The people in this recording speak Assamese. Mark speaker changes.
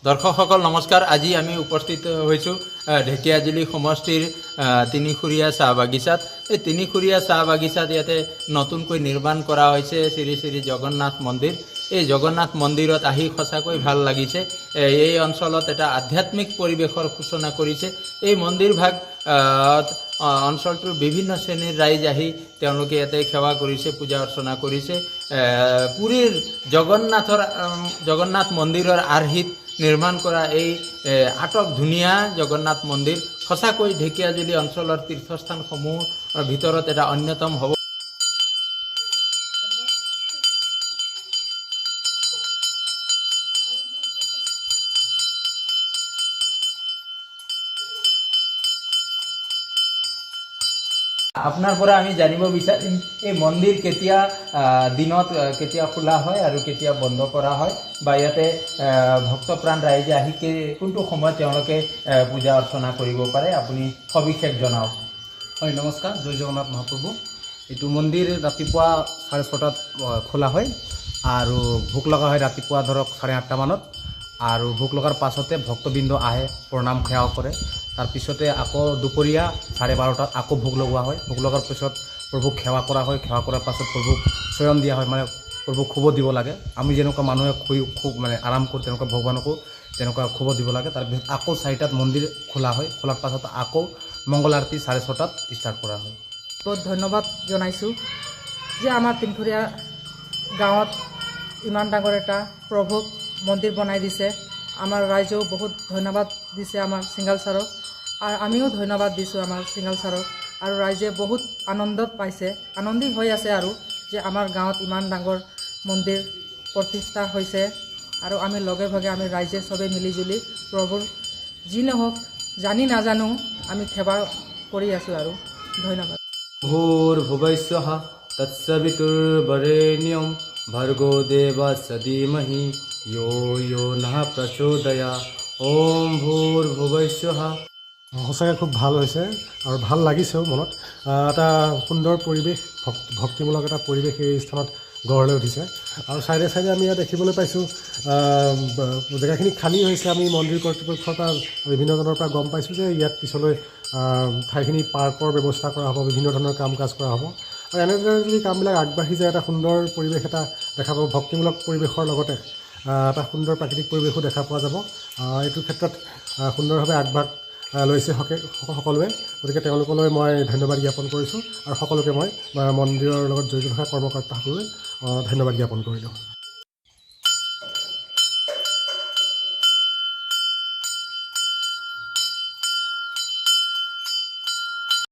Speaker 1: দৰ্শকসকল নমস্কাৰ। আজি আমি উপস্থিত হৈছোঁ ঢেকিয়াজুলি সমষ্টিৰ তিনিখুৰীয়া চাহ বাগিচাত। এই তিনিখুৰীয়া চাহ বাগিচাত ইয়াতে নতুনকৈ নিৰ্মাণ কৰা হৈছে শ্ৰী শ্ৰী জগন্নাথ মন্দিৰ। এই জগন্নাথ মন্দিৰত আহি সঁচাকৈ ভাল লাগিছে। এই অঞ্চলত এটা আধ্যাত্মিক পৰিৱেশৰ সূচনা কৰিছে। এই মন্দিৰভাগ অঞ্চলটোৰ বিভিন্ন শ্ৰেণীৰ ৰাইজ আহি তেওঁলোকে ইয়াতে সেৱা কৰিছে, পূজা অৰ্চনা কৰিছে। পুৰীৰ জগন্নাথ মন্দিৰৰ আৰ্হিত নিৰ্মাণ কৰা এই আটক ধুনীয়া জগন্নাথ মন্দিৰ সঁচাকৈ ঢেকিয়াজুলি অঞ্চলৰ তীৰ্থস্থানসমূহৰ ভিতৰত এটা অন্যতম হ'ব। আপোনাৰ পৰা আমি জানিব বিচাৰিম এই মন্দিৰ কেতিয়া দিনত কেতিয়া খোলা হয় আৰু কেতিয়া বন্ধ কৰা হয়, বা ইয়াতে ভক্তপ্ৰাণ ৰাইজে আহি কোনটো সময়ত তেওঁলোকে পূজা অৰ্চনা কৰিব পাৰে, আপুনি সবিশেষ জনাওক।
Speaker 2: হয়, নমস্কাৰ। জয় জগন্নাথ মহাপ্ৰভু। এইটো মন্দিৰ ৰাতিপুৱা 6:30টাত খোলা হয় আৰু ভোক লগা হয় ৰাতিপুৱা ধৰক 8:30 মানত। আৰু ভোক লগাৰ পাছতে ভক্তবৃন্দ আহে, প্ৰণাম সেৱা কৰে। তাৰপিছতে আকৌ দুপৰীয়া 12:30টাত আকৌ ভোগ লগোৱা হয়। ভোগ লগাৰ পিছত প্ৰভুক সেৱা কৰা হয়। সেৱা কৰাৰ পাছত প্ৰভুক শয়ন দিয়া হয়, মানে প্ৰভুক শুব দিব লাগে। আমি যেনেকুৱা মানুহে খুব আৰাম কৰোঁ তেনেকুৱা ভগৱানকো তেনেকুৱা শুব দিব লাগে। তাৰপিছত আকৌ 4টাত মন্দিৰ খোলা হয়। খোলাৰ পাছত আকৌ মংগল আৰতি 6:30টাত ষ্টাৰ্ট কৰা হয়।
Speaker 3: বহুত ধন্যবাদ জনাইছোঁ যে আমাৰ তিনিখুৰীয়া গাঁৱত ইমান ডাঙৰ এটা প্ৰভুক মন্দিৰ বনাই দিছে। আমাৰ ৰাইজেও বহুত ধন্যবাদ দিছে আমাৰ সিংগাল ছাৰক, আৰু আমিও ধন্যবাদ দিছোঁ আমাৰ সিংগাল ছাৰক। আৰু ৰাইজে বহুত আনন্দত পাইছে, আনন্দিত হৈ আছে আৰু যে আমাৰ গাঁৱত ইমান ডাঙৰ মন্দিৰ প্ৰতিষ্ঠা হৈছে। আৰু আমি লগে ভাগে আমি ৰাইজে চবেই মিলিজুলি প্ৰভুৰ যি নহওক জানি নাজানো আমি সেৱা কৰি আছোঁ আৰু ধন্যবাদ।
Speaker 2: ভূৰ্ভুবস্বঃ তৎসবিতুৰ্বৰেণ্যং ভৰ্গো দেৱস্য ধীমহি য়ো য়ো নঃ প্ৰচোদয়াৎ। ওম ভূৰ্ভুবস্বঃ।
Speaker 4: সঁচাকৈ খুব ভাল হৈছে আৰু ভাল লাগিছেও মনত। এটা সুন্দৰ পৰিৱেশ, ভক্তিমূলক এটা পৰিৱেশ এই স্থানত গঢ় লৈ উঠিছে। আৰু চাইডে চাইডে আমি ইয়াত দেখিবলৈ পাইছোঁ জেগাখিনি খালী হৈছে। আমি মন্দিৰ কৰ্তৃপক্ষৰ পৰা বিভিন্নজনৰ পৰা গম পাইছোঁ যে ইয়াত পিছলৈ ঠাইখিনি পাৰ্কৰ ব্যৱস্থা কৰা হ'ব, বিভিন্ন ধৰণৰ কাম কাজ কৰা হ'ব। আৰু এনেদৰে যদি কামবিলাক আগবাঢ়ি যায় এটা সুন্দৰ পৰিৱেশ এটা দেখা পাব। ভক্তিমূলক পৰিৱেশৰ লগতে এটা সুন্দৰ প্ৰাকৃতিক পৰিৱেশো দেখা পোৱা যাব। এইটো ক্ষেত্ৰত সুন্দৰভাৱে আগভাগ লৈছে সকলোৱে। গতিকে তেওঁলোকলৈ মই ধন্যবাদ জ্ঞাপন কৰিছোঁ আৰু সকলোকে মই মন্দিৰৰ লগত জড়িত থকা কৰ্মকৰ্তাসকললৈ ধন্যবাদ জ্ঞাপন কৰিলোঁ।